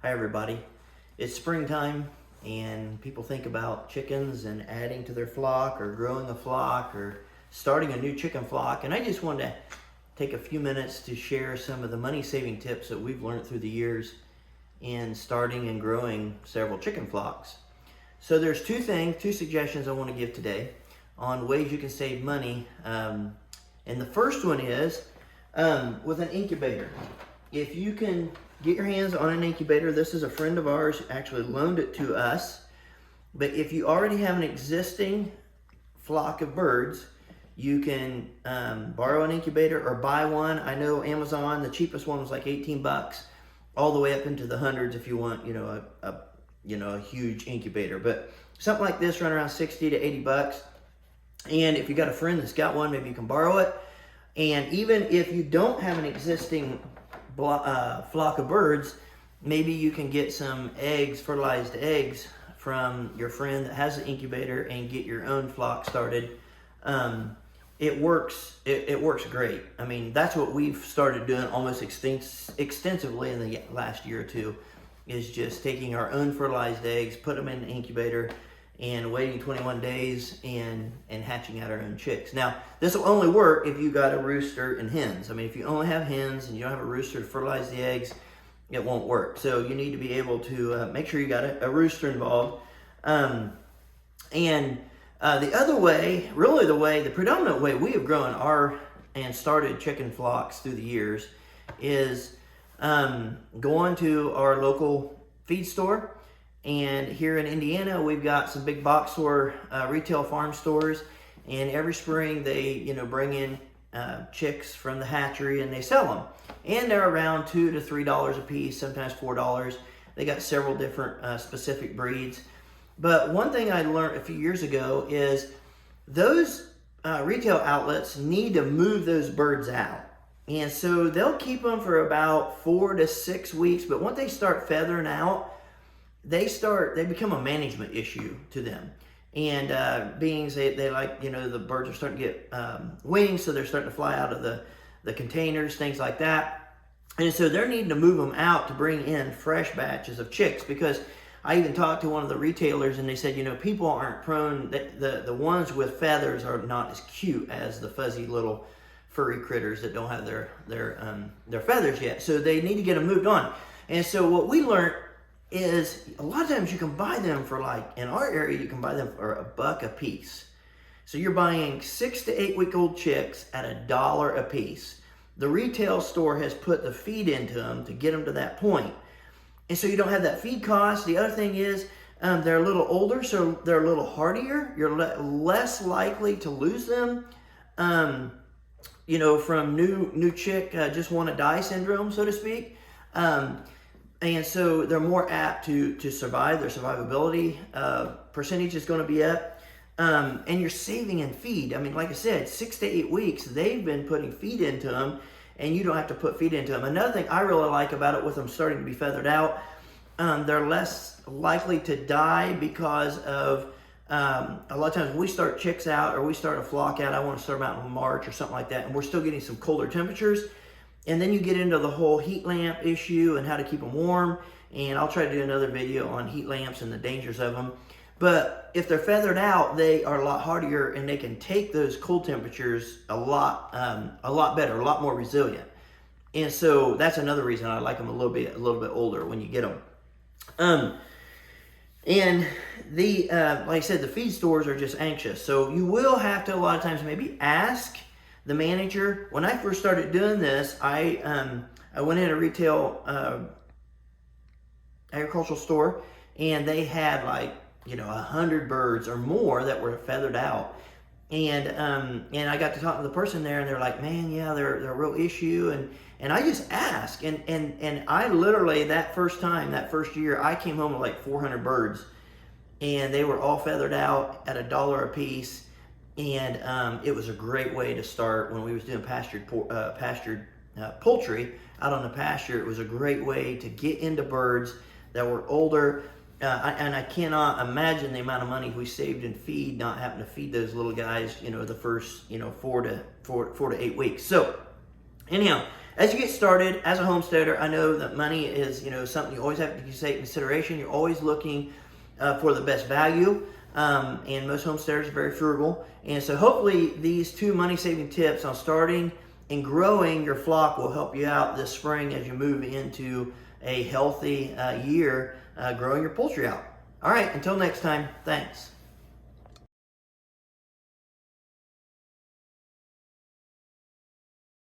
Hi everybody. It's springtime and people think about chickens and adding to their flock or growing a flock or starting a new chicken flock, and I just wanted to take a few minutes to share some of the money saving tips that we've learned through the years in starting and growing several chicken flocks. So there's two suggestions I want to give today on ways you can save money, and the first one is with an incubator. If you can get your hands on an incubator, this is a friend of ours actually loaned it to us, but if you already have an existing flock of birds, you can borrow an incubator or buy one. I know Amazon, the cheapest one was like 18 bucks, all the way up into the hundreds if you want, a huge incubator. But something like this run around 60 to 80 bucks. And if you got a friend that's got one, maybe you can borrow it. And even if you don't have an existing flock of birds, maybe you can get some eggs, fertilized eggs, from your friend that has an incubator and get your own flock started. It works great. I mean, that's what we've started doing almost extensively in the last year or two, is just taking our own fertilized eggs, put them in the incubator, and waiting 21 days and hatching out our own chicks. Now, this will only work if you got a rooster and hens. I mean, if you only have hens and you don't have a rooster to fertilize the eggs, it won't work. So you need to be able to make sure you got a rooster involved. The other way, really the predominant way we have grown and started chicken flocks through the years is going to our local feed store. And here in Indiana, we've got some big box store, retail farm stores, and every spring they, bring in chicks from the hatchery and they sell them. And they're around $2 to $3 a piece, sometimes $4. They got several different specific breeds. But one thing I learned a few years ago is those retail outlets need to move those birds out. And so they'll keep them for about 4 to 6 weeks, but once they start feathering out, they become a management issue to them. And beings, they like, the birds are starting to get wings, so they're starting to fly out of the containers, things like that. And so they're needing to move them out to bring in fresh batches of chicks, because I even talked to one of the retailers and they said, people aren't prone, the ones with feathers are not as cute as the fuzzy little furry critters that don't have their feathers yet. So they need to get them moved on. And so what we learned is a lot of times you can buy them for, like in our area, you can buy them for $1 a piece. So you're buying 6 to 8 week old chicks at $1 a piece. The retail store has put the feed into them to get them to that point. And so you don't have that feed cost. The other thing is they're a little older, so they're a little hardier. You're less likely to lose them, from new chick just want to die syndrome, so to speak. And so they're more apt to survive. Their survivability percentage is going to be up. And you're saving in feed. I mean, like I said, 6 to 8 weeks, they've been putting feed into them, and you don't have to put feed into them. Another thing I really like about it, with them starting to be feathered out, they're less likely to die because of a lot of times when we start chicks out or we start a flock out, I want to start them out in March or something like that, and we're still getting some colder temperatures. And then you get into the whole heat lamp issue and how to keep them warm. And I'll try to do another video on heat lamps and the dangers of them. But if they're feathered out, they are a lot hardier and they can take those cold temperatures a lot better, a lot more resilient. And so that's another reason I like them a little bit older when you get them. And like I said, the feed stores are just anxious. So you will have to a lot of times maybe ask the manager. When I first started doing this, I went in a retail agricultural store, and they had 100 birds or more that were feathered out. And I got to talk to the person there, and they're like, man, yeah, they're a real issue. And I just asked, and I literally that first year, I came home with like 400 birds, and they were all feathered out at $1 a piece. And it was a great way to start when we was doing pastured poultry out on the pasture. It was a great way to get into birds that were older. And I cannot imagine the amount of money we saved in feed, not having to feed those little guys, the first, 4 to 8 weeks. So anyhow, as you get started as a homesteader, I know that money is, something you always have to take into consideration. You're always looking for the best value, and most homesteaders are very frugal. And so hopefully these 2 money-saving tips on starting and growing your flock will help you out this spring as you move into a healthy year growing your poultry out. All right, until next time, thanks.